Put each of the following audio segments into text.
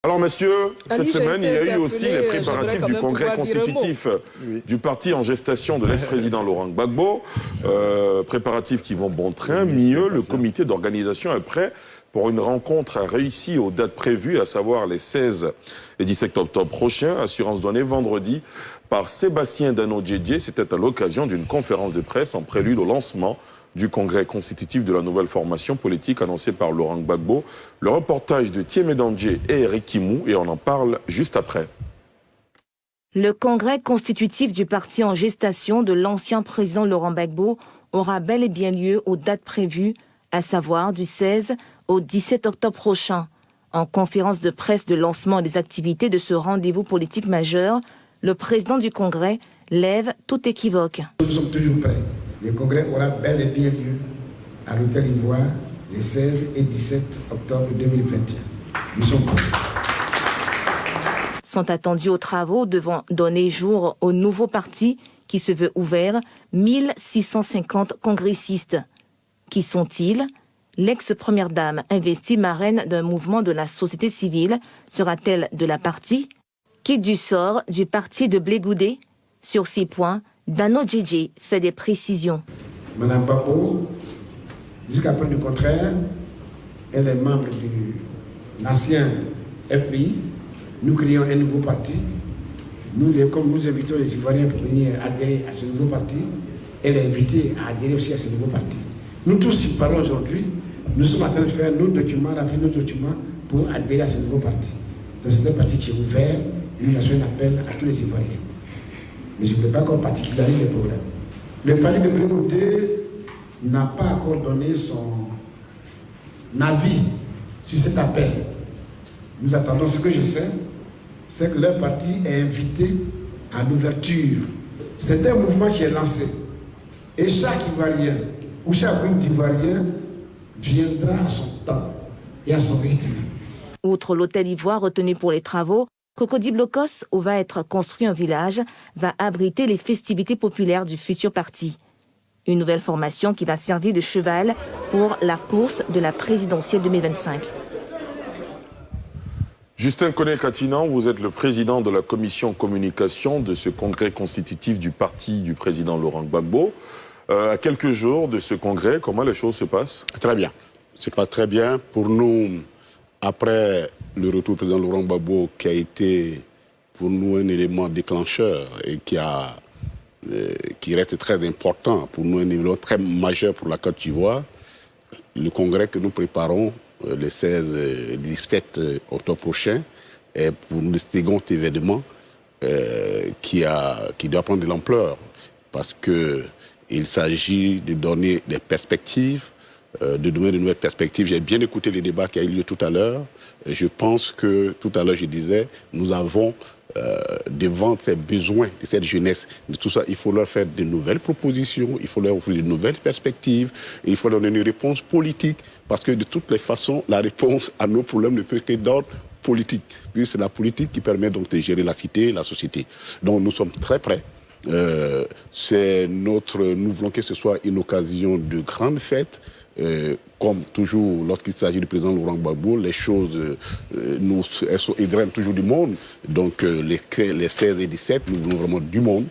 Alors, messieurs, Ali, cette semaine, il y a eu aussi les interpellé, préparatifs du congrès constitutif du parti en gestation de l'ex-président Laurent Gbagbo. Préparatifs qui vont bon train. Mieux, le comité d'organisation est prêt pour une rencontre réussie aux dates prévues, à savoir les 16 et 17 octobre prochains. Assurance donnée vendredi par Sébastien Dano-Djedje. C'était à l'occasion d'une conférence de presse en prélude au lancement du congrès constitutif de la nouvelle formation politique annoncée par Laurent Gbagbo. Le reportage de Thiemé Dandje et Eric Kimou, et on en parle juste après. Le congrès constitutif du parti en gestation de l'ancien président Laurent Gbagbo aura bel et bien lieu aux dates prévues, à savoir du 16 au 17 octobre prochain. En conférence de presse de lancement des activités de ce rendez-vous politique majeur, le président du congrès lève tout équivoque. Nous sommes toujours prêts. Le congrès aura bel et bien lieu à l'Hôtel Ivoire les 16 et 17 octobre 2021. Nous sommes prêts. Sont attendus aux travaux devant donner jour au nouveau parti qui se veut ouvert, 1650 congressistes. Qui sont-ils? L'ex-première dame, investie marraine d'un mouvement de la société civile, sera-t-elle de la partie? Quitte du sort du parti de Blé Goudé? Sur 6 points, Dano-Djedje fait des précisions. Madame Gbagbo, jusqu'à preuve du contraire, elle est membre de l'ancien FPI. Nous créons un nouveau parti. Comme nous invitons les Ivoiriens pour venir adhérer à ce nouveau parti, elle est invitée à adhérer aussi à ce nouveau parti. Nous tous qui parlons aujourd'hui, nous sommes en train de faire nos documents, remplir nos documents pour adhérer à ce nouveau parti. Donc c'est un parti qui est ouvert, nous lançons un appel à tous les Ivoiriens. Mais je ne voulais pas qu'on particularise les problèmes. Le parti de Blé Goudé n'a pas encore donné son avis sur cet appel. Nous attendons. Ce que je sais, c'est que leur parti est invité à l'ouverture. C'est un mouvement qui est lancé. Et chaque Ivoirien ou chaque groupe d'Ivoiriens viendra à son temps et à son rythme. Outre l'hôtel Ivoire retenu pour les travaux, Cocody Blocos, où va être construit un village, va abriter les festivités populaires du futur parti. Une nouvelle formation qui va servir de cheval pour la course de la présidentielle 2025. Justin Koné-Katinan, vous êtes le président de la commission communication de ce congrès constitutif du parti du président Laurent Gbagbo. À quelques jours de ce congrès, comment les choses se passent? Très bien. C'est pas très bien. Pour nous, après le retour du président Laurent Gbagbo, qui a été pour nous un élément déclencheur et qui reste très important, pour nous un élément très majeur pour la Côte d'Ivoire, le congrès que nous préparons le 16 et 17 octobre prochain est pour le second événement qui doit prendre de l'ampleur parce qu'il s'agit de donner des perspectives, de donner de nouvelles perspectives. J'ai bien écouté les débats qui ont eu lieu tout à l'heure. Je pense que tout à l'heure, je disais, nous avons devant ces besoins de cette jeunesse, de tout ça, il faut leur faire de nouvelles propositions, il faut leur offrir de nouvelles perspectives, et il faut leur donner une réponse politique, parce que de toutes les façons, la réponse à nos problèmes ne peut être d'ordre politique. Puis c'est la politique qui permet donc de gérer la cité, la société. Donc nous sommes très prêts. Nous voulons que ce soit une occasion de grande fête. Comme toujours, lorsqu'il s'agit du président Laurent Gbagbo, les choses elles drainent toujours du monde. Donc les 16 et 17, nous voulons vraiment du monde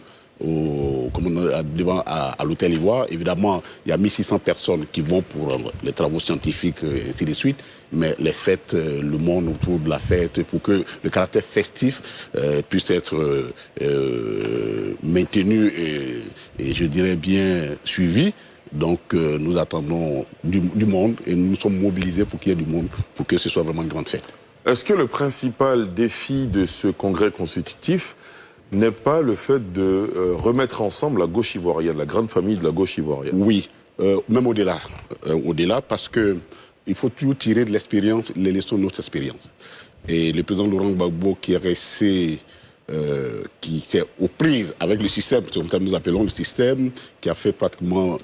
à l'Hôtel Ivoire. Évidemment, il y a 1600 personnes qui vont pour les travaux scientifiques et ainsi de suite. Mais les fêtes, le monde autour de la fête, pour que le caractère festif puisse être maintenu et je dirais bien suivi. Donc nous attendons du monde et nous sommes mobilisés pour qu'il y ait du monde, pour que ce soit vraiment une grande fête. Est-ce que le principal défi de ce congrès constitutif n'est pas le fait de remettre ensemble la gauche ivoirienne, la grande famille de la gauche ivoirienne? Oui, même au-delà, parce qu'il faut toujours tirer de l'expérience les leçons de notre expérience. Et le président Laurent Gbagbo qui est resté... qui s'est aux prises avec le système, c'est comme ça que nous appelons le système, qui a fait pratiquement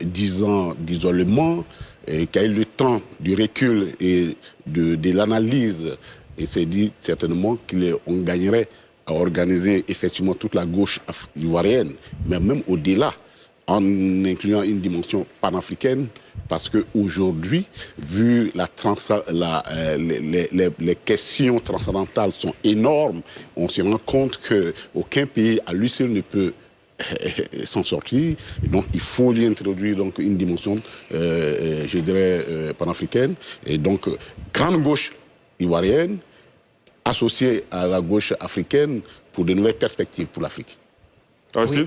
10 ans d'isolement, et qui a eu le temps du recul et de l'analyse, et s'est dit certainement qu'on gagnerait à organiser effectivement toute la gauche ivoirienne, mais même au-delà, en incluant une dimension panafricaine, parce qu'aujourd'hui, vu les questions transcendantales sont énormes, on se rend compte qu'aucun pays à lui seul ne peut s'en sortir. Et donc, il faut y introduire donc, une dimension, je dirais, panafricaine. Et donc, grande gauche ivoirienne, associée à la gauche africaine pour de nouvelles perspectives pour l'Afrique. Oui,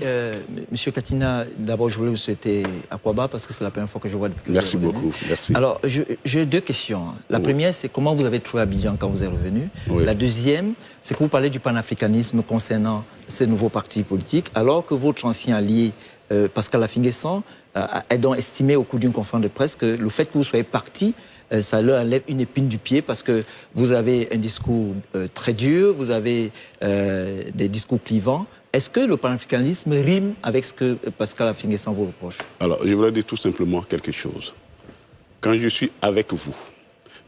Monsieur Katina, d'abord, je voulais vous souhaiter Akwaba parce que c'est la première fois que je vois depuis que vous êtes revenu. Merci beaucoup. Merci. Alors, j'ai deux questions. La première, c'est comment vous avez trouvé Abidjan quand vous êtes revenu. Oui. La deuxième, c'est que vous parlez du panafricanisme concernant ces nouveaux partis politiques, alors que votre ancien allié, Pascal Affi-N'Guessan, a donc estimé au cours d'une conférence de presse que le fait que vous soyez parti, ça leur enlève une épine du pied parce que vous avez un discours très dur, vous avez des discours clivants. Est-ce que le panafricanisme rime avec ce que Pascal Affi-N'Guessan vous reproche? Alors, je voudrais dire tout simplement quelque chose. Quand je suis avec vous,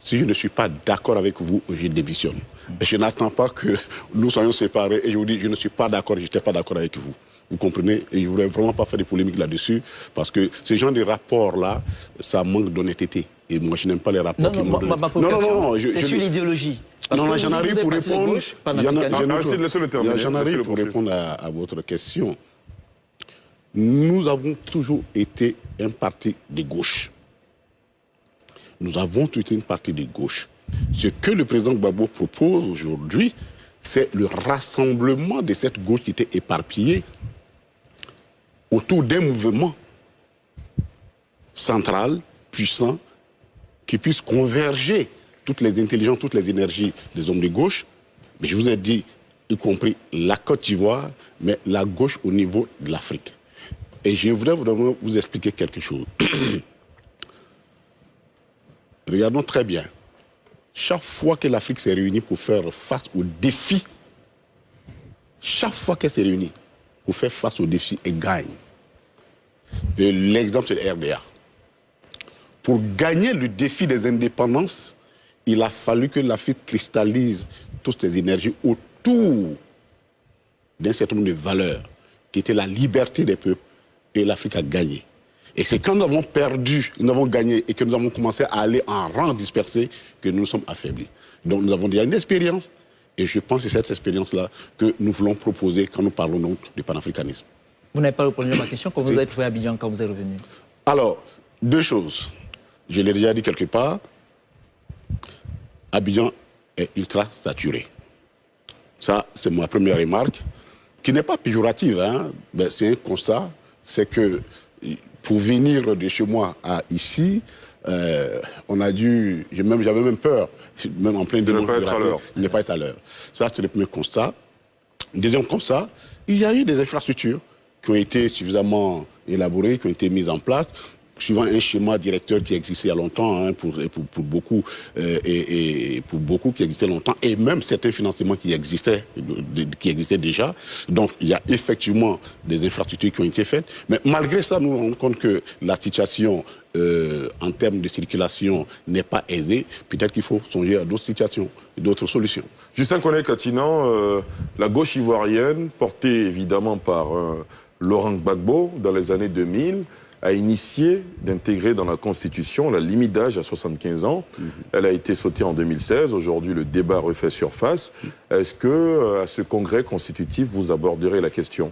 si je ne suis pas d'accord avec vous, je démissionne. Et je n'attends pas que nous soyons séparés et je vous dis, je ne suis pas d'accord, je n'étais pas d'accord avec vous. Vous comprenez? Et je ne voulais vraiment pas faire de polémique là-dessus, parce que ces genres de rapports-là, ça manque d'honnêteté. Et moi, je n'aime pas les rapports qui manquent d'honnêteté. Non, c'est sur l'idéologie. Non, j'en arrive pour répondre. J'en arrive pour répondre à votre question. Nous avons toujours été un parti de gauche. Nous avons toujours été une partie de gauche. Ce que le président Gbagbo propose aujourd'hui, c'est le rassemblement de cette gauche qui était éparpillée autour d'un mouvement central, puissant, qui puisse converger toutes les intelligences, toutes les énergies des hommes de gauche. Mais je vous ai dit, y compris la Côte d'Ivoire, mais la gauche au niveau de l'Afrique. Et je voudrais vraiment vous expliquer quelque chose. Regardons très bien. Chaque fois que l'Afrique s'est réunie pour faire face aux défis, chaque fois qu'elle s'est réunie pour faire face aux défis, elle gagne. L'exemple, c'est le RDA. Pour gagner le défi des indépendances, il a fallu que l'Afrique cristallise toutes ses énergies autour d'un certain nombre de valeurs, qui étaient la liberté des peuples, et l'Afrique a gagné. Et c'est quand nous avons perdu, nous avons gagné, et que nous avons commencé à aller en rang dispersé, que nous nous sommes affaiblis. Donc nous avons déjà une expérience, et je pense que c'est cette expérience-là que nous voulons proposer quand nous parlons donc du panafricanisme. Vous n'avez pas répondu à ma question, comment vous avez trouvé Abidjan quand vous êtes revenu? Alors, deux choses. Je l'ai déjà dit quelque part, Abidjan est ultra saturé. Ça, c'est ma première remarque, qui n'est pas péjorative, hein. Ben, c'est un constat, c'est que pour venir de chez moi à ici, on a dû, j'avais même peur, même en plein de ne pas être à l'heure. Ça, c'est le premier constat. Deuxième constat, il y a eu des infrastructures qui ont été suffisamment élaborées, qui ont été mises en place, suivant un schéma directeur qui existait il y a longtemps, hein, pour beaucoup, et pour beaucoup qui existait longtemps, et même certains financements qui existaient déjà. Donc, il y a effectivement des infrastructures qui ont été faites. Mais malgré ça, nous nous rendons compte que la situation, en termes de circulation, n'est pas aisée. Peut-être qu'il faut songer à d'autres situations, d'autres solutions. Justin Koné-Katinan, la gauche ivoirienne, portée évidemment par Laurent Gbagbo dans les années 2000, a initié d'intégrer dans la Constitution la limite d'âge à 75 ans. Elle a été sautée en 2016. Aujourd'hui, le débat refait surface. Est-ce que, à ce congrès constitutif, vous aborderez la question?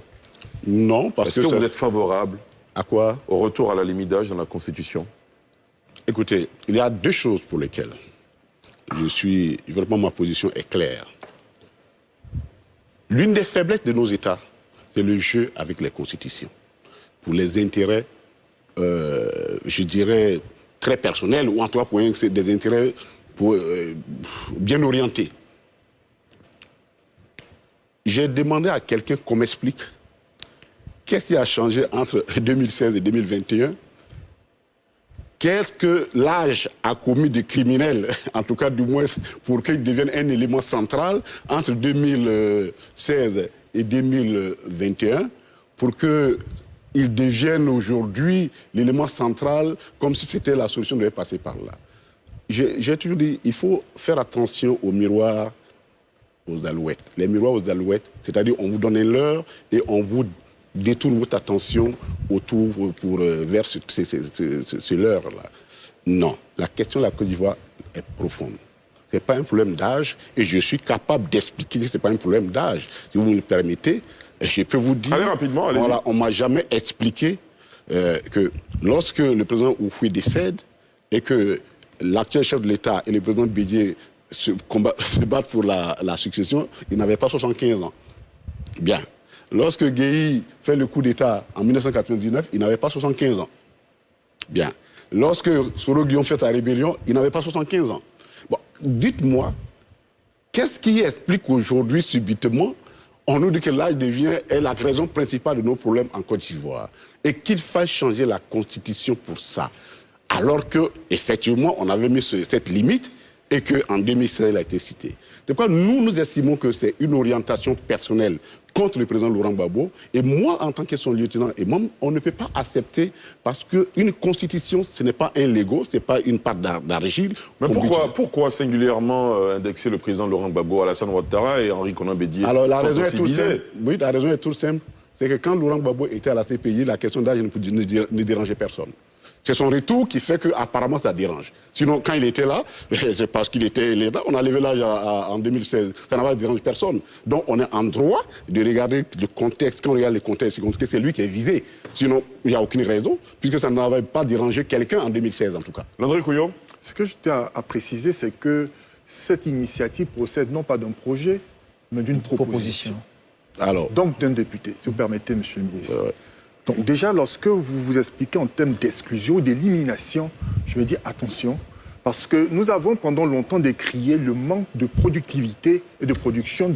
Non, parce que... Est-ce que vous êtes favorable à quoi? Au retour à la limite d'âge dans la Constitution? Écoutez, il y a deux choses pour lesquelles vraiment ma position est claire. L'une des faiblesses de nos États, c'est le jeu avec les constitutions. Pour les intérêts, je dirais, très personnels, ou en tout cas pour des intérêts bien orientés. J'ai demandé à quelqu'un qu'on m'explique qu'est-ce qui a changé entre 2016 et 2021. Qu'est-ce que l'âge a commis de criminels, en tout cas du moins pour qu'il devienne un élément central entre 2016 et 2021, pour qu'il devienne aujourd'hui l'élément central, comme si c'était la solution devait passer par là. J'ai toujours dit, il faut faire attention aux miroirs aux alouettes. Les miroirs aux alouettes, c'est-à-dire on vous donne l'heure et on vous détourne votre attention vers ce leurre-là. Non, la question de la Côte d'Ivoire est profonde. Ce n'est pas un problème d'âge et je suis capable d'expliquer que ce n'est pas un problème d'âge. Si vous me le permettez, je peux vous dire... Allez rapidement, allez-y. Voilà, on ne m'a jamais expliqué que lorsque le président Houphouët décède et que l'actuel chef de l'État et le président Bédié se battent pour la succession, il n'avait pas 75 ans. Bien. Lorsque Guéhi fait le coup d'État en 1999, il n'avait pas 75 ans. Bien. Lorsque Soro Guillaume fait sa rébellion, il n'avait pas 75 ans. Bon, dites-moi, qu'est-ce qui explique aujourd'hui, subitement, on nous dit que l'âge est la raison principale de nos problèmes en Côte d'Ivoire et qu'il faille changer la Constitution pour ça. Alors que, effectivement, on avait mis cette limite et qu'en 2016, elle a été citée. C'est pourquoi nous estimons que c'est une orientation personnelle contre le président Laurent Gbagbo. Et moi, en tant que son lieutenant et membre, on ne peut pas accepter parce qu'une constitution, ce n'est pas un Lego, ce n'est pas une pâte d'argile. Mais pourquoi singulièrement indexer le président Laurent Gbagbo, Alassane Ouattara et Henri Konan Bédié? Alors la raison est toute simple. Oui, la raison est toute simple. C'est que quand Laurent Gbagbo était à la CPI, la question d'âge ne dérangeait personne. C'est son retour qui fait qu'apparemment ça dérange. Sinon, quand il était là, c'est parce qu'il était là. On a levé l'âge en 2016. Ça n'a pas dérangé personne. Donc, on est en droit de regarder le contexte. Quand on regarde le contexte, c'est lui qui est visé. Sinon, il n'y a aucune raison, puisque ça n'avait pas dérangé quelqu'un en 2016, en tout cas. Landry Couillon. Ce que je tiens à préciser, c'est que cette initiative procède non pas d'un projet, mais d'une proposition. Alors, donc, d'un député, si vous permettez, monsieur le ministre. Donc déjà, lorsque vous vous expliquez en termes d'exclusion, d'élimination, je me dis attention, parce que nous avons pendant longtemps décrié le manque de productivité et de production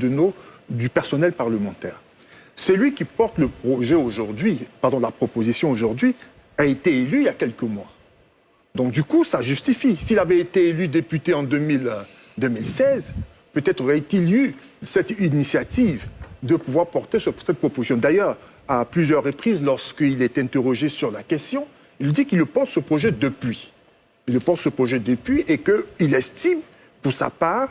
du personnel parlementaire. Celui qui porte le projet aujourd'hui, la proposition aujourd'hui, a été élu il y a quelques mois. Donc du coup, ça justifie. S'il avait été élu député en 2016, peut-être aurait-il eu cette initiative de pouvoir porter cette proposition. D'ailleurs, à plusieurs reprises, lorsqu'il est interrogé sur la question, il dit qu'il porte ce projet depuis. Il le porte ce projet depuis et qu'il estime, pour sa part,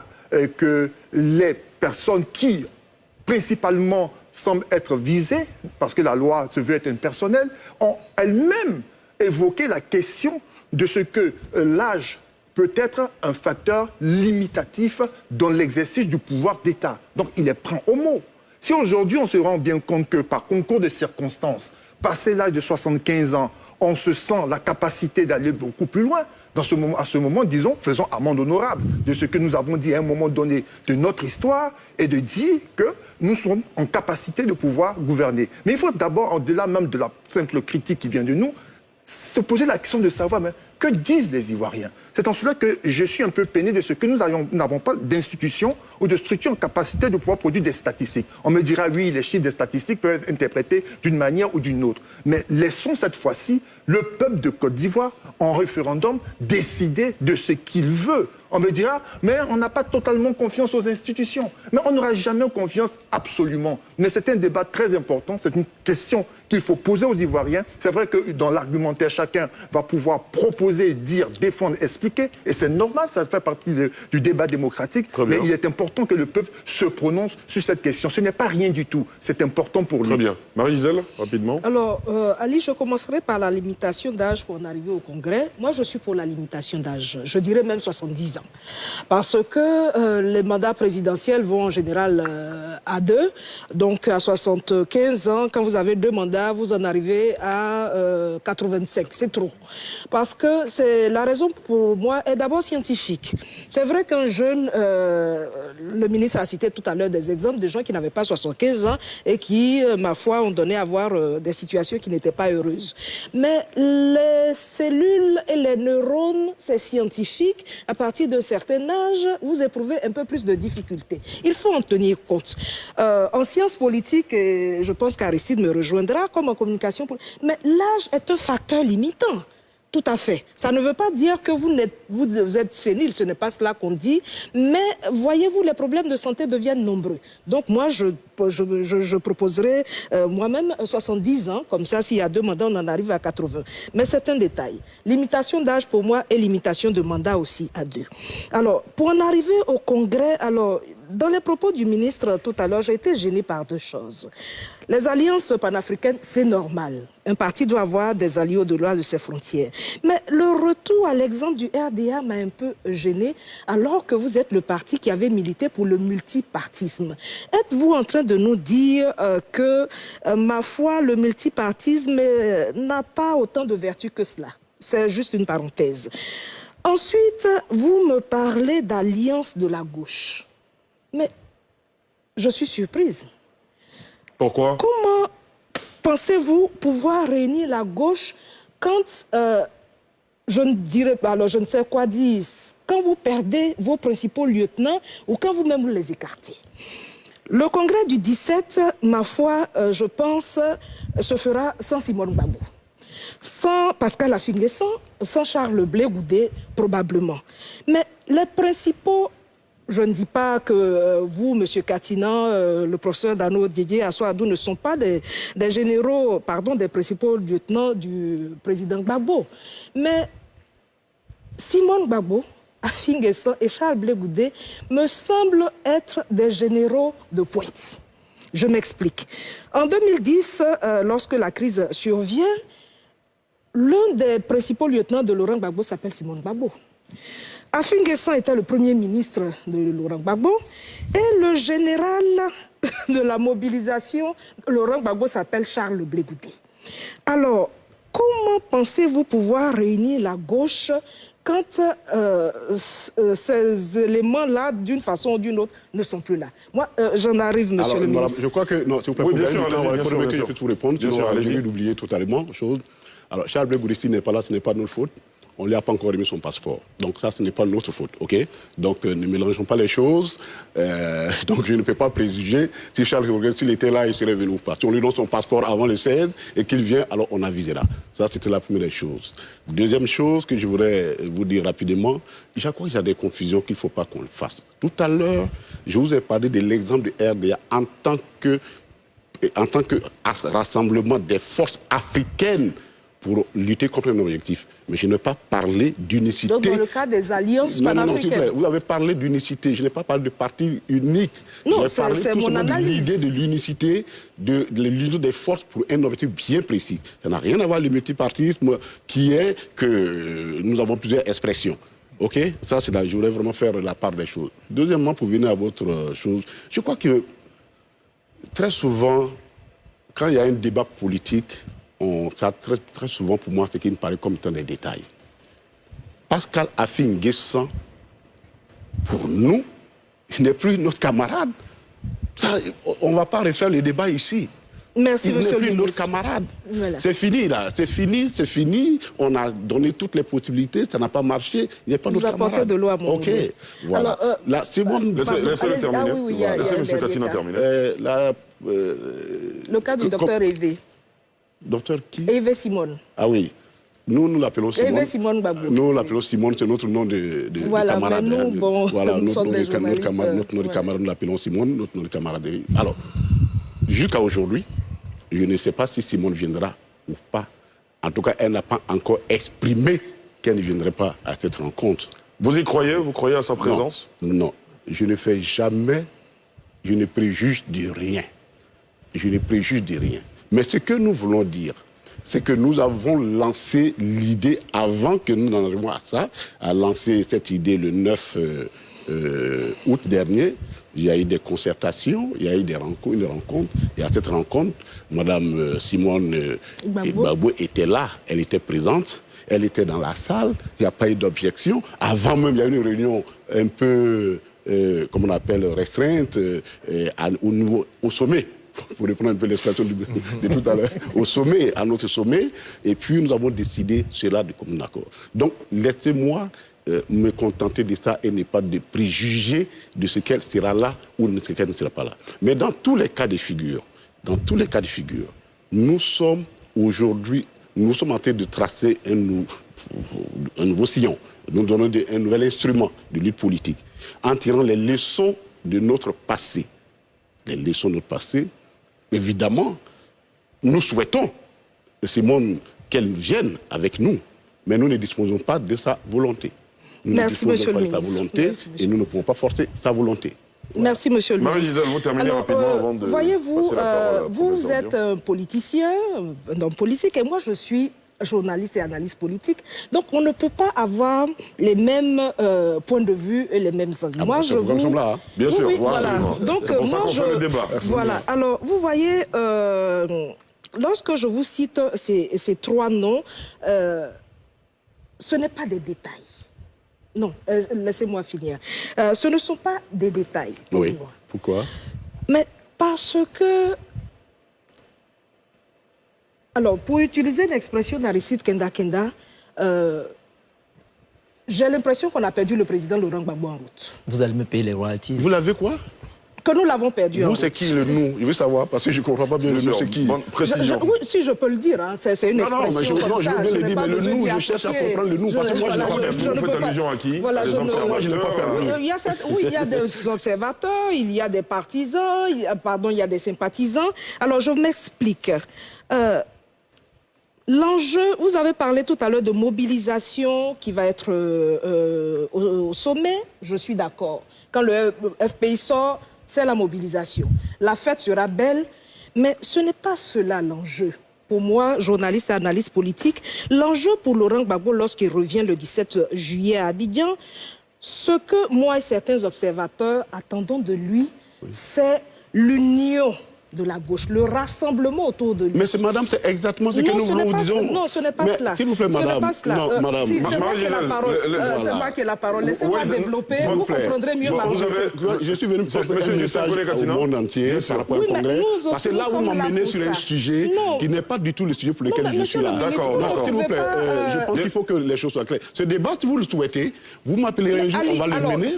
que les personnes qui, principalement, semblent être visées, parce que la loi se veut être impersonnelle, ont elles-mêmes évoqué la question de ce que l'âge peut être un facteur limitatif dans l'exercice du pouvoir d'État. Donc, il les prend au mot. Si aujourd'hui, on se rend bien compte que par concours de circonstances, passé l'âge de 75 ans, on se sent la capacité d'aller beaucoup plus loin, à ce moment, disons, faisons amende honorable de ce que nous avons dit à un moment donné de notre histoire et de dire que nous sommes en capacité de pouvoir gouverner. Mais il faut d'abord, au-delà même de la simple critique qui vient de nous, se poser la question de savoir mais, que disent les Ivoiriens. C'est en cela que je suis un peu peiné de ce que nous n'avons pas d'institution ou de structure en capacité de pouvoir produire des statistiques. On me dira, oui, les chiffres des statistiques peuvent être interprétés d'une manière ou d'une autre. Mais laissons cette fois-ci le peuple de Côte d'Ivoire, en référendum, décider de ce qu'il veut. On me dira, mais on n'a pas totalement confiance aux institutions. Mais on n'aura jamais confiance absolument. Mais c'est un débat très important, c'est une question qu'il faut poser aux Ivoiriens. C'est vrai que dans l'argumentaire, chacun va pouvoir proposer, dire, défendre, expliquer. Et c'est normal, ça fait partie du débat démocratique. Mais il est important que le peuple se prononce sur cette question. Ce n'est pas rien du tout. C'est important pour lui. Très bien. Marie-Gisèle, rapidement. Alors, Ali, je commencerai par la limitation d'âge pour en arriver au Congrès. Moi, je suis pour la limitation d'âge. Je dirais même 70 ans. Parce que les mandats présidentiels vont en général à 2. Donc, à 75 ans, quand vous avez 2 mandats, vous en arrivez à 85. C'est trop. Parce que la raison pour moi est d'abord scientifique. C'est vrai qu'un jeune, le ministre a cité tout à l'heure des exemples de gens qui n'avaient pas 75 ans et qui, ma foi, ont donné à voir des situations qui n'étaient pas heureuses. Mais les cellules et les neurones, c'est scientifique. À partir d'un certain âge, vous éprouvez un peu plus de difficultés. Il faut en tenir compte. En sciences politiques, et je pense qu'Aristide me rejoindra, comme en communication politique, mais l'âge est un facteur limitant. Tout à fait. Ça ne veut pas dire que vous êtes sénile, ce n'est pas cela qu'on dit, mais voyez-vous, les problèmes de santé deviennent nombreux. Donc moi, je je proposerai moi-même 70 ans, comme ça, s'il y a 2 mandats, on en arrive à 80. Mais c'est un détail. Limitation d'âge pour moi et limitation de mandat aussi à 2. Alors, pour en arriver au Congrès, alors, dans les propos du ministre tout à l'heure, j'ai été gênée par 2 choses. Les alliances panafricaines, c'est normal. Un parti doit avoir des alliés au-delà de ses frontières. Mais le retour à l'exemple du RDA m'a un peu gêné, alors que vous êtes le parti qui avait milité pour le multipartisme. Êtes-vous en train de nous dire que, ma foi, le multipartisme n'a pas autant de vertu que cela? C'est juste une parenthèse. Ensuite, vous me parlez d'alliance de la gauche. Mais je suis surprise. Pourquoi? Comment pensez-vous pouvoir réunir la gauche quand, je ne dirais pas, alors je ne sais quoi dire, quand vous perdez vos principaux lieutenants ou quand vous-même vous les écartez? Le congrès du 17, ma foi, je pense, se fera sans Simone Gbagbo, sans Pascal Affi-N'Guessan, sans Charles Blé Goudé, probablement. Mais les principaux... Je ne dis pas que vous, M. Katina, le professeur Dano Didier Assouadou ne sont pas des généraux, pardon, des principaux lieutenants du président Gbagbo. Mais Simone Gbagbo, Affi-N'Guessan et Charles Blé Goudé me semblent être des généraux de pointe. Je m'explique. En 2010, lorsque la crise survient, l'un des principaux lieutenants de Laurent Gbagbo s'appelle Simone Gbagbo. Affi-N'Guessan était le premier ministre de Laurent Gbagbo et le général de la mobilisation, Laurent Gbagbo, s'appelle Charles Blé Goudé. Alors, comment pensez-vous pouvoir réunir la gauche quand ces éléments-là, d'une façon ou d'une autre, ne sont plus là? Moi, j'en arrive, monsieur le ministre. Je crois que, non, s'il vous plaît, oui, bien sûr, il faudrait que je puisse vous répondre, sinon j'ai oublié d'oublier totalement chose. Alors, Charles Blé Goudé, s'il n'est pas là, ce n'est pas de notre faute. On ne lui a pas encore remis son passeport. Donc ça, ce n'est pas notre faute, ok? Donc ne mélangeons pas les choses. Donc je ne peux pas préjuger. Si Charles Blé, s'il était là, il serait venu ou pas. Si on lui donne son passeport avant le 16 et qu'il vient, alors on avisera. Ça, c'était la première chose. Deuxième chose que je voudrais vous dire rapidement, je crois qu'il y a des confusions qu'il ne faut pas qu'on le fasse. Tout à l'heure, je vous ai parlé de l'exemple du RDA en tant que rassemblement des forces africaines pour lutter contre un objectif. Mais je n'ai pas parlé d'unicité. Donc, dans le cas des alliances panafricaines. Non, vous avez parlé d'unicité. Je n'ai pas parlé de parti unique. Non, c'est mon analyse. L'idée de l'unicité, de l'unité des forces pour un objectif bien précis. Ça n'a rien à voir avec le multipartisme qui est que nous avons plusieurs expressions. OK? Ça, c'est là. Je voulais vraiment faire la part des choses. Deuxièmement, pour venir à votre chose, je crois que très souvent, quand il y a un débat politique, ça très souvent pour moi, ce qui me paraît comme étant des détails. Pascal Affi-N'Guessan, pour nous, il n'est plus notre camarade. Ça, on ne va pas refaire le débat ici. Merci, il n'est plus notre camarade. Voilà. C'est fini, là. C'est fini. On a donné toutes les possibilités. Ça n'a pas marché. Il n'est pas notre camarade. Vous apportez de l'eau à mon OK. Voilà. Alors, là, c'est bon. Laissez-le terminer. Laissez M. Katina terminer. Le cas du docteur Hervé. Docteur qui? Hervé Simone. Ah oui. Nous l'appelons Simone. Hervé Simone Gbagbo. Nous l'appelons Simone, c'est notre nom de voilà, camarade. Mais nous, bon, voilà, nous sommes des journalistes. Notre camarade, nous l'appelons Simone, notre camarade. Alors, jusqu'à aujourd'hui, je ne sais pas si Simone viendra ou pas. En tout cas, elle n'a pas encore exprimé qu'elle ne viendrait pas à cette rencontre. Vous y croyez? Vous croyez à sa présence? Non. Je ne fais jamais, je ne préjuge de rien. Je ne préjuge de rien. Mais ce que nous voulons dire, c'est que nous avons lancé l'idée, avant que nous n'en arrivions à ça, à lancer cette idée le 9 août dernier. Il y a eu des concertations, il y a eu une rencontre. Et à cette rencontre, Mme Simone Gbagbo était là, elle était présente, elle était dans la salle, il n'y a pas eu d'objection. Avant même, il y a eu une réunion un peu, comme on appelle, restreinte, au sommet. Pour reprendre un peu l'expression de tout à l'heure, au sommet, à notre sommet, et puis nous avons décidé cela de commun accord. Donc, laissez-moi me contenter de ça et ne pas de préjuger de ce qu'elle sera là ou de ce qu'elle ne sera pas là. Mais dans tous les cas de figure, nous sommes aujourd'hui, nous sommes en train de tracer un nouveau sillon, nous donnons un nouvel instrument de lutte politique, en tirant les leçons de notre passé. les leçons de notre passé. Évidemment, nous souhaitons, Simone, qu'elle vienne avec nous, mais nous ne disposons pas de sa volonté. Merci, monsieur le ministre. Sa volonté, et nous ne pouvons pas forcer sa volonté. Voilà. Merci, monsieur le ministre. Marie-Gisèle, vous terminez rapidement avant de... Voyez-vous, vous êtes un politicien, un homme politique, et moi je suis journaliste et analyste politique. Donc on ne peut pas avoir les mêmes points de vue et les mêmes angles. Moi, je vous... là, hein. Bien sûr, voilà. Donc c'est pour ça qu'on fait le débat. Voilà. Alors, vous voyez, lorsque je vous cite ces trois noms, ce n'est pas des détails. Non, laissez-moi finir. Ce ne sont pas des détails pour moi. Pourquoi? Mais parce que... Alors, pour utiliser l'expression d'Aristide Kenda Kenda, j'ai l'impression qu'on a perdu le président Laurent Gbagbo en route. Vous allez me payer les royalties. Vous l'avez quoi? Que nous l'avons perdu en route. Vous, c'est qui le nous? Je veux savoir, parce que je ne comprends pas bien le nous, c'est qui? Bonne précision. Oui, si je peux le dire, hein, c'est une expression comme ça. Je veux bien le dire, mais le nous, je cherche à comprendre le nous, parce que moi, je n'ai pas perdu. Vous faites allusion à qui? Voilà, Les observateurs, je n'ai pas perdu. Oui, il y a des observateurs, il y a des partisans, il y a des sympathisants. Alors, je m'explique. L'enjeu, vous avez parlé tout à l'heure de mobilisation qui va être au sommet, je suis d'accord. Quand le FPI sort, c'est la mobilisation. La fête sera belle, mais ce n'est pas cela l'enjeu. Pour moi, journaliste et analyste politique, l'enjeu pour Laurent Gbagbo lorsqu'il revient le 17 juillet à Abidjan, ce que moi et certains observateurs attendons de lui, c'est l'union de la gauche, le rassemblement autour de lui. Mais madame, c'est exactement ce que nous vous disons. Non, ce n'est pas cela. S'il vous plaît, madame. Ce n'est pas cela. Non, madame. Si, c'est moi qui ai la parole. C'est moi qui ai la parole. Laissez-moi développer. Vous comprendrez mieux ma pensée. Je suis venu porter un message au monde entier par rapport au Congrès. Parce que là, vous m'emmenez sur un sujet qui n'est pas du tout le sujet pour lequel je suis là. D'accord. S'il vous plaît, je pense qu'il faut que les choses soient claires. Ce débat, si vous le souhaitez, vous m'appellerez un jour, on va le mener.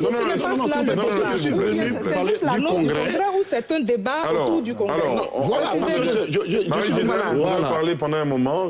Non, je suis venu parler du Congrès. Ou c'est un débat autour du Congrès. Voilà. Vous avez parlé pendant un moment,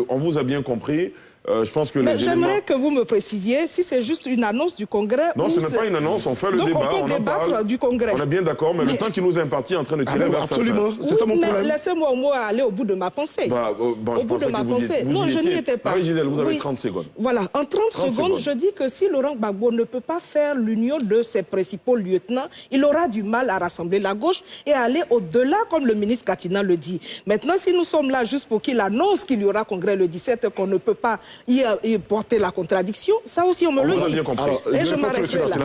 on vous a bien compris. Je pense que mais j'aimerais que vous me précisiez si c'est juste une annonce du Congrès. Non, ce n'est pas une annonce, on fait le débat. Donc on peut débattre du Congrès. On est bien d'accord, mais le temps qui nous est imparti est en train de tirer vers sa fin. Absolument, c'est ça mon problème. Laissez-moi au moins aller au bout de ma pensée. Au bout de ma pensée. Non, je n'y étais pas. Marie-Gisèle, vous avez 30 secondes. Voilà, en 30 secondes, je dis que si Laurent Gbagbo ne peut pas faire l'union de ses principaux lieutenants, il aura du mal à rassembler la gauche et à aller au-delà, comme le ministre Katina le dit. Maintenant, si nous sommes là juste pour qu'il annonce qu'il y aura congrès le 17, qu'on ne peut pas y porter la contradiction, ça aussi on me le dit. Alors, et je m'arrêterai là.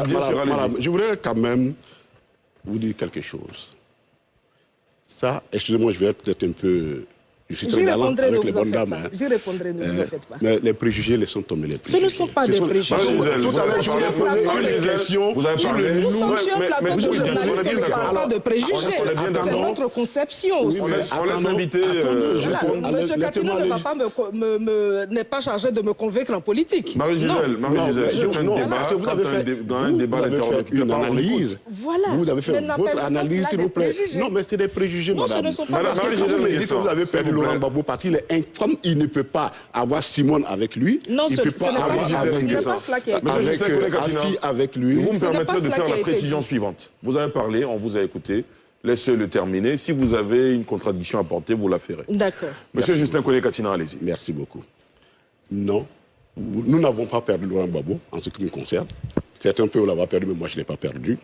Madame, je voudrais quand même vous dire quelque chose. Ça, excusez-moi, je vais être peut-être un peu... Je suis très galant avec les bonnes dames. J'y répondrai, ne vous en faites pas. Mais les préjugés, laissons tomber les préjugés. Ce ne sont pas des préjugés. Tout à l'heure, je vous ai posé une question. Vous avez parlé. Nous sommes sur un plateau de journalistes, on ne parle pas de préjugés. C'est notre conception aussi. On laisse l'inviter. Monsieur Katina n'est pas chargé de me convaincre en politique. Marie-Gisèle, c'est un débat d'interlocuteur. Une analyse. Voilà. Vous avez fait votre analyse, s'il vous plaît. Non, mais c'est des préjugés, madame. Non, ce ne sont pas des préjugés. Vous avez perdu Laurent Gbagbo parce qu'il est comme il ne peut pas avoir Simone avec lui, non, il ne peut pas avoir Afi avec lui. Vous me permettrez de faire la précision suivante. Vous avez parlé, on vous a écouté. Laissez-le terminer. Si vous avez une contradiction à apporter, vous la ferez. D'accord. Monsieur Justin Kone-Katina, allez-y. Merci beaucoup. Non, nous n'avons pas perdu Laurent Gbagbo en ce qui me concerne. Certains peuvent l'avoir perdu, mais moi je ne l'ai pas perdu.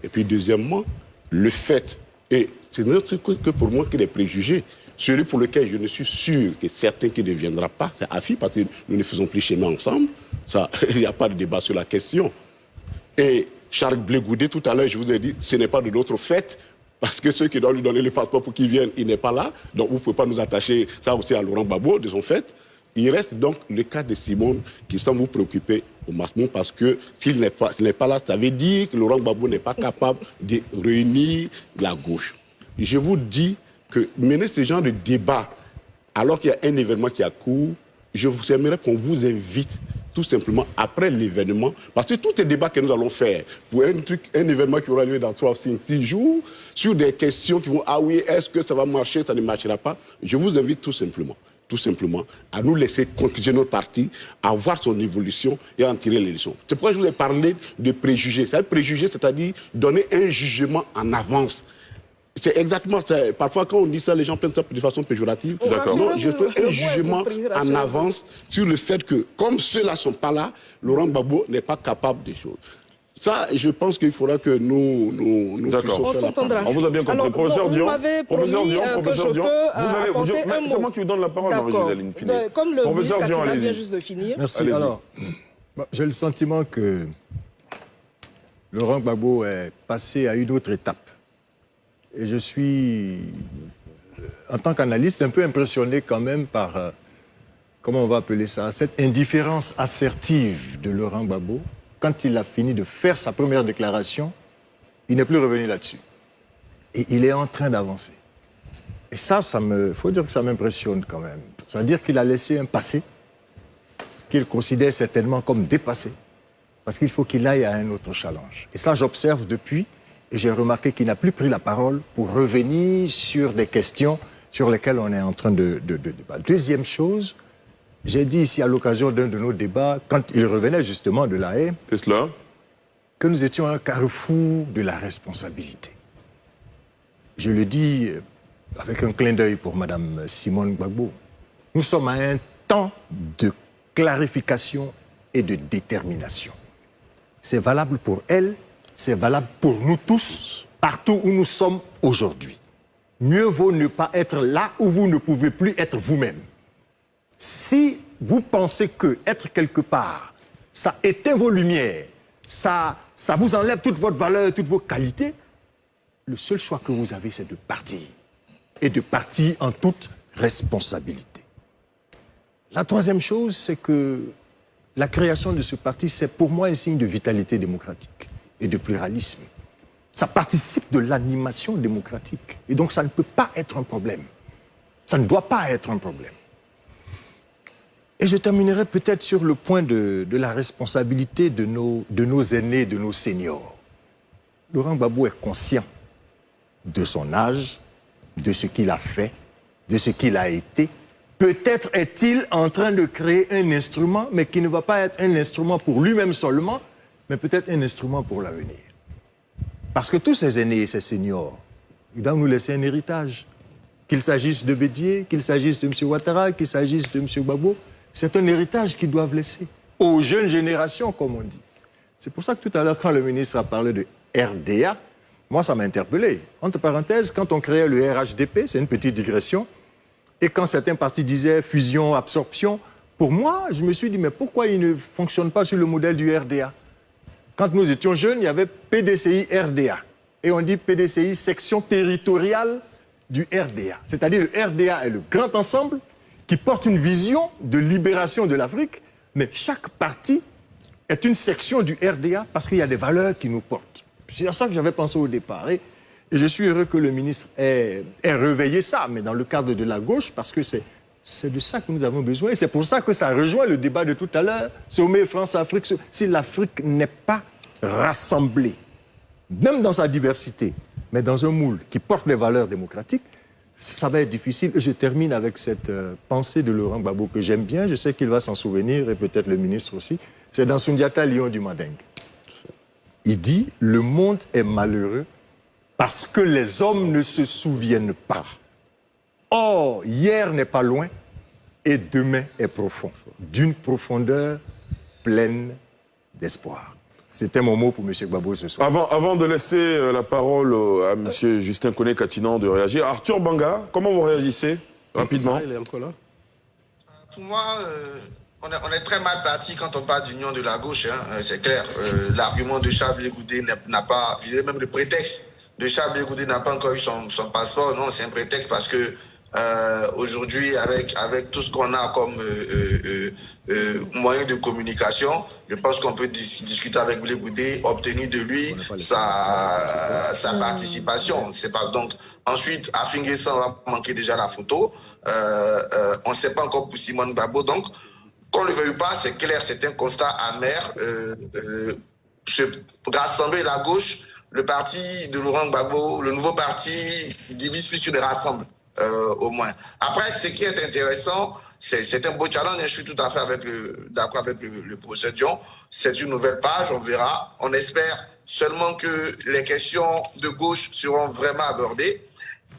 Et puis deuxièmement, le fait, et c'est notre truc que pour moi qu'il est préjugé, celui pour lequel je ne suis sûr que certains qui ne deviendra pas, c'est Afi, parce que nous ne faisons plus chemin ensemble. Ça, il n'y a pas de débat sur la question. Et Charles Blé-Goudé, tout à l'heure, je vous ai dit, ce n'est pas de notre fait, parce que ceux qui doivent lui donner le passeport pour qu'il vienne, il n'est pas là. Donc vous ne pouvez pas nous attacher ça aussi à Laurent Gbagbo, de son fait. Il reste donc le cas de Simone qui semble vous préoccuper au maximum parce que s'il n'est pas là, ça veut dire que Laurent Gbagbo n'est pas capable de réunir la gauche. Je vous dis que mener ce genre de débat, alors qu'il y a un événement qui a cours, je vous aimerais qu'on vous invite tout simplement après l'événement, parce que tous les débats que nous allons faire pour un événement qui aura lieu dans 3, 5, 6 jours, sur des questions qui vont, ah oui, est-ce que ça va marcher, ça ne marchera pas, je vous invite tout simplement à nous laisser conclure notre parti, à voir son évolution et à en tirer les leçons. C'est pourquoi je vous ai parlé de préjugés. C'est-à-dire préjugés, c'est-à-dire donner un jugement en avance. C'est exactement ça. Parfois, quand on dit ça, les gens prennent ça de façon péjorative. D'accord. Je fais un jugement en avance sur le fait que, comme ceux-là ne sont pas là, Laurent Gbagbo n'est pas capable des choses. Ça, je pense qu'il faudra que nous D'accord. On vous a bien compris. Alors, professeur Dion, c'est moi qui vous donne la parole, Marie-Gisèle Fini. Comme le professeur ministre Dion, vient juste de finir. Merci. Alors, j'ai le sentiment que Laurent Gbagbo est passé à une autre étape. Et je suis, en tant qu'analyste, un peu impressionné quand même par, comment on va appeler ça, cette indifférence assertive de Laurent Gbagbo. Quand il a fini de faire sa première déclaration, il n'est plus revenu là-dessus. Et il est en train d'avancer. Et ça, faut dire que ça m'impressionne quand même. C'est-à-dire qu'il a laissé un passé qu'il considère certainement comme dépassé. Parce qu'il faut qu'il aille à un autre challenge. Et ça, j'observe depuis, et j'ai remarqué qu'il n'a plus pris la parole pour revenir sur des questions sur lesquelles on est en train de débattre. Deuxième chose, j'ai dit ici à l'occasion d'un de nos débats, quand il revenait justement de La Haye, que nous étions à un carrefour de la responsabilité. Je le dis avec un clin d'œil pour Mme Simone Gbagbo. Nous sommes à un temps de clarification et de détermination. C'est valable pour elle, c'est valable pour nous tous, partout où nous sommes aujourd'hui. Mieux vaut ne pas être là où vous ne pouvez plus être vous-même. Si vous pensez que être quelque part, ça éteint vos lumières, ça vous enlève toute votre valeur, toutes vos qualités, le seul choix que vous avez, c'est de partir. Et de partir en toute responsabilité. La troisième chose, c'est que la création de ce parti, c'est pour moi un signe de vitalité démocratique et de pluralisme. Ça participe de l'animation démocratique. Et donc, ça ne peut pas être un problème. Ça ne doit pas être un problème. Et je terminerai peut-être sur le point de la responsabilité de nos aînés, de nos seniors. Laurent Gbagbo est conscient de son âge, de ce qu'il a fait, de ce qu'il a été. Peut-être est-il en train de créer un instrument, mais qui ne va pas être un instrument pour lui-même seulement, mais peut-être un instrument pour l'avenir. Parce que tous ces aînés et ces seniors, ils doivent nous laisser un héritage. Qu'il s'agisse de Bédié, qu'il s'agisse de M. Ouattara, qu'il s'agisse de M. Gbagbo, c'est un héritage qu'ils doivent laisser aux jeunes générations, comme on dit. C'est pour ça que tout à l'heure, quand le ministre a parlé de RDA, moi, ça m'a interpellé. Entre parenthèses, quand on créait le RHDP, c'est une petite digression, et quand certains partis disaient fusion, absorption, pour moi, je me suis dit, mais pourquoi il ne fonctionne pas sur le modèle du RDA? Quand nous étions jeunes, il y avait PDCI RDA. Et on dit PDCI, section territoriale du RDA. C'est-à-dire le RDA est le grand ensemble qui porte une vision de libération de l'Afrique, mais chaque parti est une section du RDA parce qu'il y a des valeurs qui nous portent. C'est à ça que j'avais pensé au départ. Et je suis heureux que le ministre ait réveillé ça, mais dans le cadre de la gauche, parce que c'est de ça que nous avons besoin. Et c'est pour ça que ça rejoint le débat de tout à l'heure, sommet France-Afrique. Si l'Afrique n'est pas rassemblée, même dans sa diversité, mais dans un moule qui porte les valeurs démocratiques, ça va être difficile. Et je termine avec cette pensée de Laurent Gbagbo que j'aime bien. Je sais qu'il va s'en souvenir, et peut-être le ministre aussi. C'est dans Sundiata Lion du Mandingue. Il dit « Le monde est malheureux parce que les hommes ne se souviennent pas. Or, hier n'est pas loin et demain est profond. D'une profondeur pleine d'espoir. » C'était mon mot pour M. Gbagbo ce soir. Avant de laisser la parole à M. Justin Koné-Katinan de réagir, Arthur Banga, comment vous réagissez rapidement? Il est encore là. Pour moi, on est très mal parti quand on parle d'union de la gauche, hein, c'est clair. L'argument de Charles Goudé n'a pas, je dirais même le prétexte de Charles Goudé n'a pas encore eu son passeport. Non, c'est un prétexte parce que aujourd'hui, avec tout ce qu'on a comme moyen de communication, je pense qu'on peut discuter avec Blé Goudé, obtenir de lui sa participation. C'est pas donc ensuite à Finguessan on va manquer déjà la photo. On ne sait pas encore pour Simone Gbagbo. Donc qu'on ne le veuille pas, c'est clair, c'est un constat amer. Se rassembler la gauche, le parti de Laurent Gbagbo, le nouveau parti divise plus que le rassemble. Au moins. Après, ce qui est intéressant, c'est un beau challenge. Je suis tout à fait d'accord avec le professeur Dion. C'est une nouvelle page, on verra. On espère seulement que les questions de gauche seront vraiment abordées.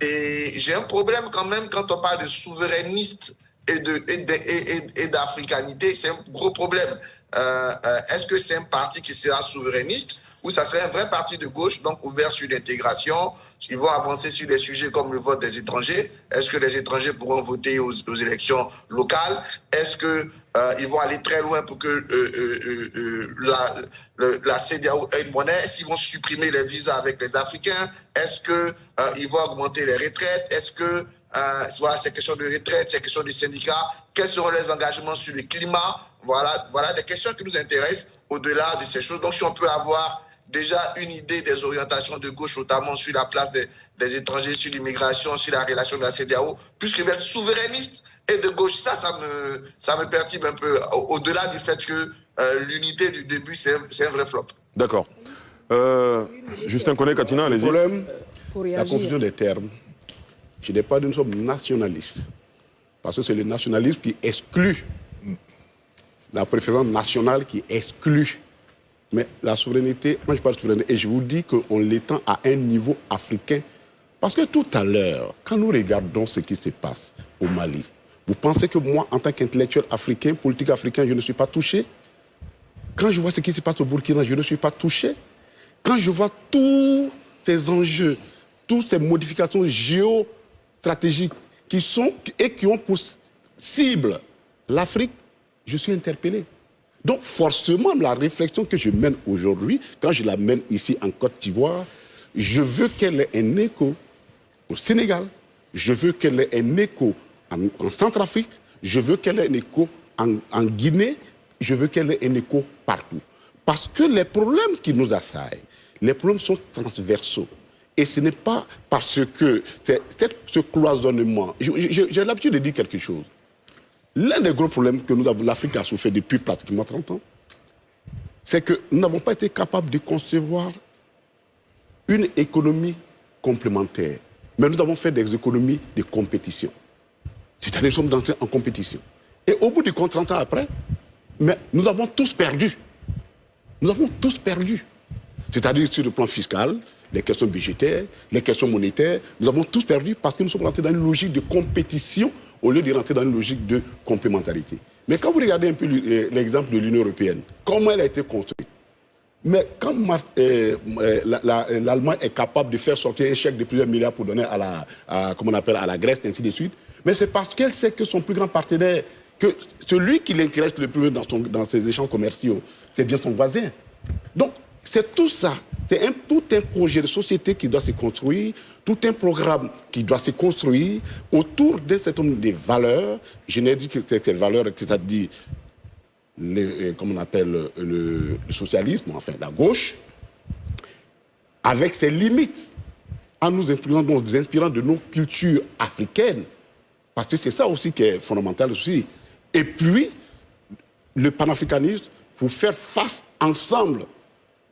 Et j'ai un problème quand même quand on parle de souverainiste et d'africanité, c'est un gros problème. Est-ce que c'est un parti qui sera souverainiste ou ça serait un vrai parti de gauche, donc ouvert sur l'intégration? Ils vont avancer sur des sujets comme le vote des étrangers. Est-ce que les étrangers pourront voter aux élections locales? Est-ce qu'ils vont aller très loin pour que la CEDEAO ait une monnaie? Est-ce qu'ils vont supprimer les visas avec les Africains? Est-ce qu'ils vont augmenter les retraites? Est-ce que voilà, ces questions de retraite, ces questions de syndicats, quels seront les engagements sur le climat? Voilà des questions qui nous intéressent au-delà de ces choses. Donc, si on peut avoir déjà une idée des orientations de gauche, notamment sur la place des étrangers, sur l'immigration, sur la relation de la CEDEAO, puisqu'ils veulent être souverainistes et de gauche, ça me perturbe un peu, au-delà du fait que l'unité du début, c'est un vrai flop. D'accord. Justin Koné-Katina, allez-y. Le problème, la confusion des termes. Je n'ai pas d'une sorte nationaliste. Parce que c'est le nationalisme qui exclut, la préférence nationale qui exclut. Mais la souveraineté, moi je parle de souveraineté, et je vous dis qu'on l'étend à un niveau africain. Parce que tout à l'heure, quand nous regardons ce qui se passe au Mali, vous pensez que moi, en tant qu'intellectuel africain, politique africain, je ne suis pas touché? Quand je vois ce qui se passe au Burkina, je ne suis pas touché? Quand je vois tous ces enjeux, toutes ces modifications géostratégiques qui ont pour cible l'Afrique, je suis interpellé. Donc forcément, la réflexion que je mène aujourd'hui, quand je la mène ici en Côte d'Ivoire, je veux qu'elle ait un écho au Sénégal, je veux qu'elle ait un écho en Centrafrique, je veux qu'elle ait un écho en Guinée, je veux qu'elle ait un écho partout. Parce que les problèmes qui nous assaillent, les problèmes sont transversaux. Et ce n'est pas parce que ce cloisonnement... J'ai l'habitude de dire quelque chose. L'un des gros problèmes que nous avons, l'Afrique a souffert depuis pratiquement 30 ans, c'est que nous n'avons pas été capables de concevoir une économie complémentaire. Mais nous avons fait des économies de compétition. C'est-à-dire que nous sommes entrés en compétition. Et au bout du compte, 30 ans après, mais nous avons tous perdu. Nous avons tous perdu. C'est-à-dire sur le plan fiscal, les questions budgétaires, les questions monétaires, nous avons tous perdu parce que nous sommes rentrés dans une logique de compétition au lieu de rentrer dans une logique de complémentarité. Mais quand vous regardez un peu l'exemple de l'Union européenne, comment elle a été construite, mais quand l'Allemagne est capable de faire sortir un chèque de plusieurs milliards pour donner à la Grèce, ainsi de suite, mais c'est parce qu'elle sait que son plus grand partenaire, que celui qui l'intéresse le plus dans ses échanges commerciaux, c'est bien son voisin. Donc, c'est tout ça. C'est tout un projet de société qui doit se construire, tout un programme qui doit se construire autour d'un certain nombre de valeurs. Je n'ai dit que ces valeurs, c'est-à-dire, comme on appelle le socialisme, enfin la gauche, avec ses limites, en nous inspirant de nos cultures africaines, parce que c'est ça aussi qui est fondamental aussi. Et puis, le panafricanisme, pour faire face ensemble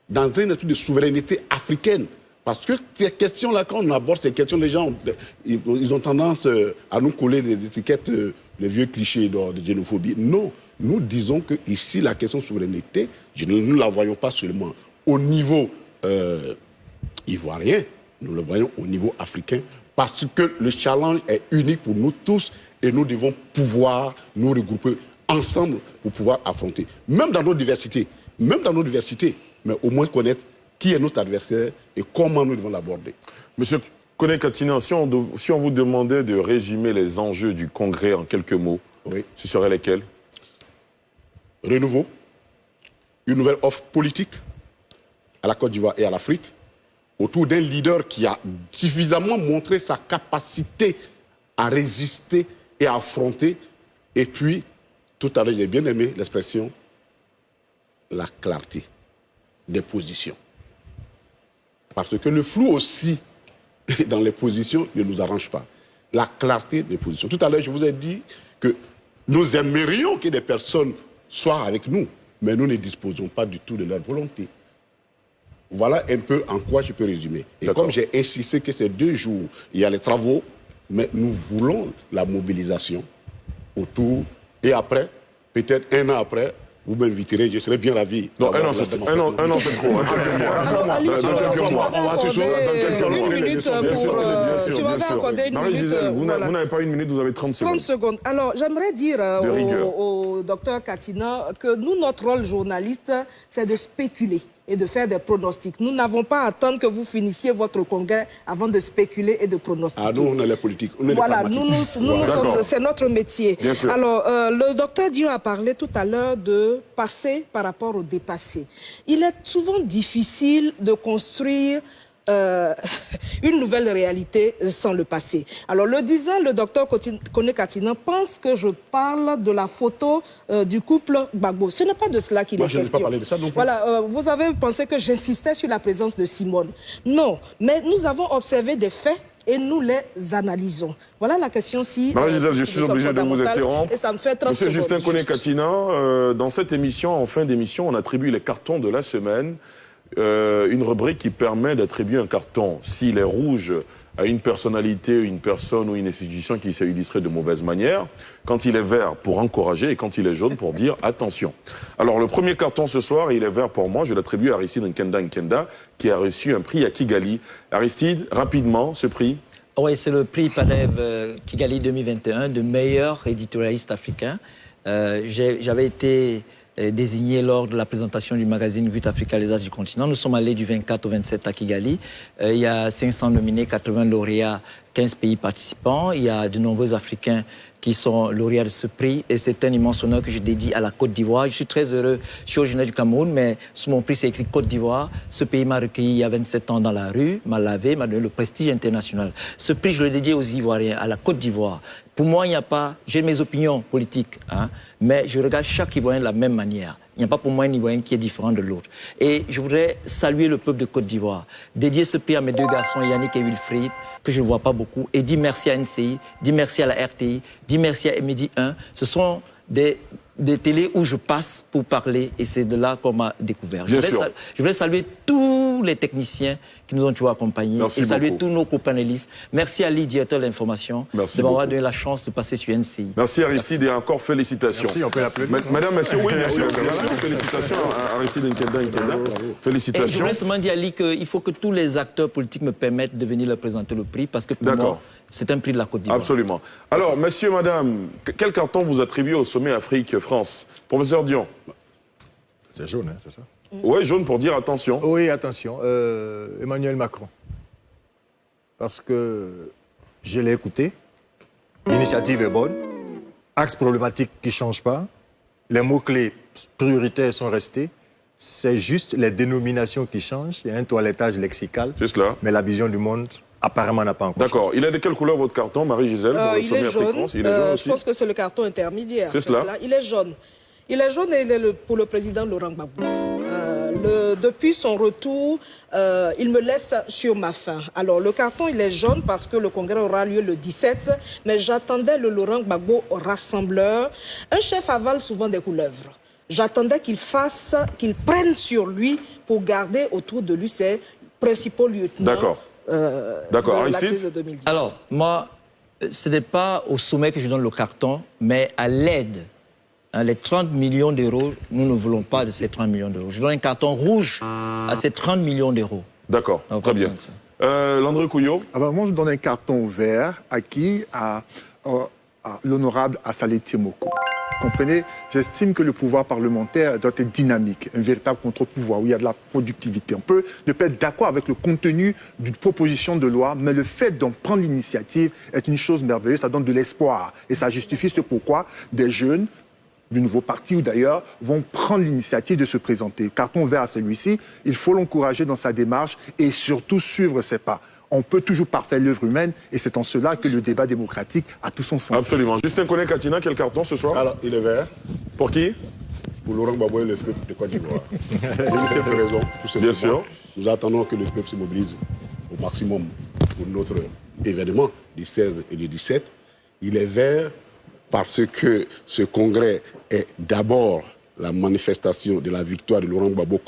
dans une espèce de souveraineté africaine. Parce que ces questions-là, quand on aborde ces questions, les gens, ils ont tendance à nous coller des étiquettes, les vieux clichés de xénophobie. Non, nous disons qu'ici, la question de souveraineté, nous ne la voyons pas seulement au niveau ivoirien, nous le voyons au niveau africain, parce que le challenge est unique pour nous tous et nous devons pouvoir nous regrouper ensemble pour pouvoir affronter. Même dans nos diversités, mais au moins connaître qui est notre adversaire et comment nous devons l'aborder. Monsieur Koné-Katina, si on vous demandait de résumer les enjeux du Congrès en quelques mots, oui, ce seraient lesquels? Renouveau, une nouvelle offre politique à la Côte d'Ivoire et à l'Afrique, autour d'un leader qui a suffisamment montré sa capacité à résister et à affronter. Et puis, tout à l'heure, j'ai bien aimé l'expression, la clarté des positions. Parce que le flou aussi dans les positions ne nous arrange pas. La clarté des positions. Tout à l'heure, je vous ai dit que nous aimerions que des personnes soient avec nous, mais nous ne disposons pas du tout de leur volonté. Voilà un peu en quoi je peux résumer. Et comme j'ai insisté que ces 2 jours, il y a les travaux, mais nous voulons la mobilisation autour, et après, peut-être 1 an après, vous m'inviterez, je serai bien ravi. Non, un an, c'est trop. Dans quelques mois. On va toujours dans quelques mois. Tu m'avais accordé une minute. Vous n'avez pas une minute, vous avez 30 secondes. 30 secondes. Alors, j'aimerais dire au docteur Katina que nous, notre rôle journaliste, c'est de spéculer et de faire des pronostics. Nous n'avons pas à attendre que vous finissiez votre congrès avant de spéculer et de pronostiquer. Ah, nous, on est les politiques. Voilà, c'est notre métier. Alors, le docteur Dion a parlé tout à l'heure de passé par rapport au dépassé. Il est souvent difficile de construire une nouvelle réalité sans le passé. Alors, le disant, le docteur Kone Katina pense que je parle de la photo du couple Gbagbo. Ce n'est pas de cela qu'il est question. Moi, je n'ai pas parlé de ça non plus. Voilà, vous avez pensé que j'insistais sur la présence de Simone. Non, mais nous avons observé des faits et nous les analysons. Voilà la question si... Marie-Gisèle, je suis obligé de vous interrompre. Et ça me fait 30 Monsieur secondes. Justin Kone Katina, dans cette émission, en fin d'émission, on attribue les cartons de la semaine. Une rubrique qui permet d'attribuer un carton s'il est rouge à une personnalité, une personne ou une institution qui s'est illustrée de mauvaise manière, quand il est vert pour encourager et quand il est jaune pour dire attention. Alors le premier carton ce soir, il est vert pour moi, je l'attribue à Aristide Nkenda qui a reçu un prix à Kigali. Aristide, rapidement, ce prix. Oui, c'est le prix Panev Kigali 2021 de meilleur éditorialiste africain. J'avais été désigné lors de la présentation du magazine 8 Africa, les As du continent. Nous sommes allés du 24 au 27 à Kigali. Il y a 500 nominés, 80 lauréats, 15 pays participants. Il y a de nombreux Africains qui sont lauréats de ce prix. Et c'est un immense honneur que je dédie à la Côte d'Ivoire. Je suis très heureux. Je suis originaire du Cameroun, mais sur mon prix, c'est écrit Côte d'Ivoire. Ce pays m'a recueilli il y a 27 ans dans la rue, m'a lavé, m'a donné le prestige international. Ce prix, je le dédie aux Ivoiriens, à la Côte d'Ivoire. Pour moi, il n'y a pas... J'ai mes opinions politiques, hein, mais je regarde chaque Ivoirien de la même manière. Il n'y a pas pour moi un Ivoirien qui est différent de l'autre. Et je voudrais saluer le peuple de Côte d'Ivoire, dédier ce prix à mes deux garçons, Yannick et Wilfried, que je ne vois pas beaucoup, et dire merci à NCI, dire merci à la RTI, dire merci à Midi 1. Ce sont des télés où je passe pour parler, et c'est de là qu'on m'a découvert. Je voudrais saluer tous les techniciens qui nous ont toujours accompagnés et saluer tous nos copanélistes. Merci à Ali, directeur de l'information, de m'avoir donné la chance de passer sur NCI. Merci Aristide et encore félicitations. Merci, on peut l'appeler. Madame, monsieur, oui, bien sûr. Félicitations à Aristide Nkenda. Félicitations. Et je voudrais seulement dire à Ali qu'il faut que tous les acteurs politiques me permettent de venir leur présenter le prix parce que pour moi, c'est un prix de la Côte d'Ivoire. Absolument. Alors, monsieur, madame, quel carton vous attribuez au sommet Afrique-France? Professeur Dion. C'est jaune, hein, c'est ça? Oui, jaune pour dire attention. Oui, attention. Emmanuel Macron. Parce que je l'ai écouté. L'initiative est bonne. Axe problématique qui ne change pas. Les mots-clés prioritaires sont restés. C'est juste les dénominations qui changent. Il y a un toilettage lexical. C'est cela. Mais la vision du monde, apparemment, n'a pas encore changé. D'accord. Il est de quelle couleur votre carton, Marie-Gisèle, pour le sommet Afrique-France? Il est jaune aussi. Je pense que c'est le carton intermédiaire. C'est cela. Il est jaune. Il est jaune et il est pour le président Laurent Gbagbo. Depuis son retour, il me laisse sur ma faim. Alors, le carton, il est jaune parce que le congrès aura lieu le 17, mais j'attendais le Laurent Gbagbo rassembleur. Un chef avale souvent des couleuvres. J'attendais qu'il prenne sur lui pour garder autour de lui ses principaux lieutenants. D'accord. D'accord. La crise de 2010. Alors, moi, ce n'est pas au sommet que je donne le carton, mais à l'aide. Les 30 millions d'euros, nous ne voulons pas de ces 30 millions d'euros. Je donne un carton rouge à ces 30 millions d'euros. D'accord, très bien. Landry Couillot. Moi, je donne un carton vert à qui? À l'honorable Assalé Timoko. Vous comprenez? J'estime que le pouvoir parlementaire doit être dynamique, un véritable contre-pouvoir où il y a de la productivité. On peut ne pas être d'accord avec le contenu d'une proposition de loi, mais le fait d'en prendre l'initiative est une chose merveilleuse, ça donne de l'espoir. Et ça justifie ce pourquoi des jeunes du nouveau parti ou d'ailleurs vont prendre l'initiative de se présenter. Carton vert à celui-ci, il faut l'encourager dans sa démarche et surtout suivre ses pas. On peut toujours parfaire l'œuvre humaine et c'est en cela que le débat démocratique a tout son sens. Absolument. Justin Kone Katina, quel carton ce soir? Alors, il est vert. Pour qui? Pour Laurent Gbagbo et le peuple de Côte d'Ivoire. Pour une simple raison, tout simplement. Bien sûr. Nous attendons que le peuple se mobilise au maximum pour notre événement du 16 et du 17. Il est vert parce que ce congrès est d'abord la manifestation de la victoire de Laurent Gbagbo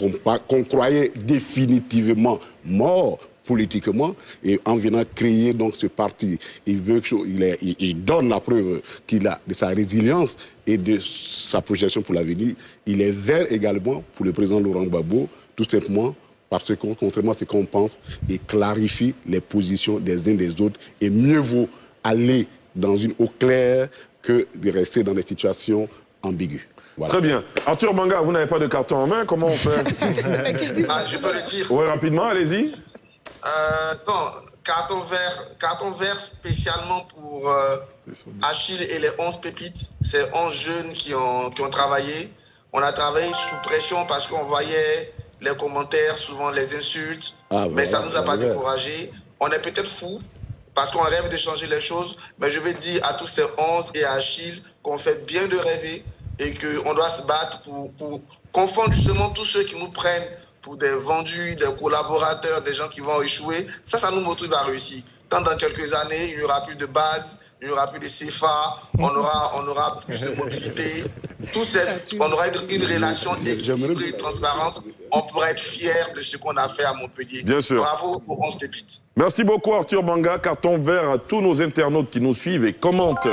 qu'on croyait définitivement mort politiquement, et en venant créer donc ce parti, il donne la preuve qu'il a de sa résilience et de sa projection pour l'avenir. Il est vert également pour le président Laurent Gbagbo, tout simplement parce que, contrairement à ce qu'on pense, il clarifie les positions des uns des autres, et mieux vaut aller dans une eau claire que de rester dans des situations ambiguës. Voilà. Très bien. Arthur Banga, vous n'avez pas de carton en main, comment on fait? Je peux le dire. Oui, rapidement, allez-y. Non, carton vert spécialement pour Achille et les 11 pépites. C'est 11 jeunes qui ont travaillé. On a travaillé sous pression parce qu'on voyait les commentaires, souvent les insultes, mais ça ne nous a pas découragés. On est peut-être fous parce qu'on rêve de changer les choses, mais je vais dire à tous ces 11 et à Achille qu'on fait bien de rêver et qu'on doit se battre pour confondre justement tous ceux qui nous prennent pour des vendus, des collaborateurs, des gens qui vont échouer. Ça nous motive à réussir. Quand dans quelques années, il n'y aura plus de base, il n'y aura plus de CFA, on aura plus de mobilité, on aura une relation équilibrée et transparente. On pourrait être fiers de ce qu'on a fait à Montpellier. Bien sûr. Bravo aux 11 pépites. Merci beaucoup Arthur Banga. Carton vert à tous nos internautes qui nous suivent et commentent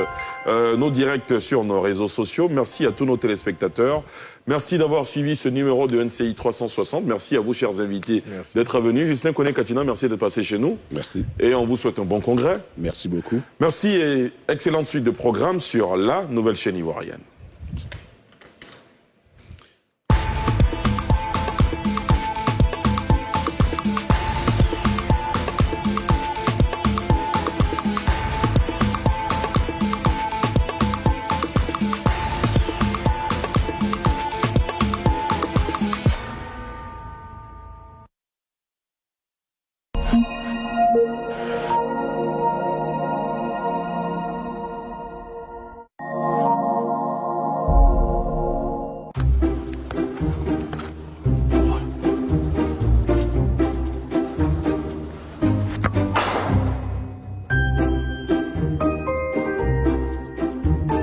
nos directs sur nos réseaux sociaux. Merci à tous nos téléspectateurs. Merci d'avoir suivi ce numéro de NCI 360. Merci à vous, chers invités, d'être venus. Justin Koné-Katina, merci d'être passé chez nous. Merci. Et on vous souhaite un bon congrès. Merci beaucoup. Merci et excellente suite de programmes sur la nouvelle chaîne ivoirienne.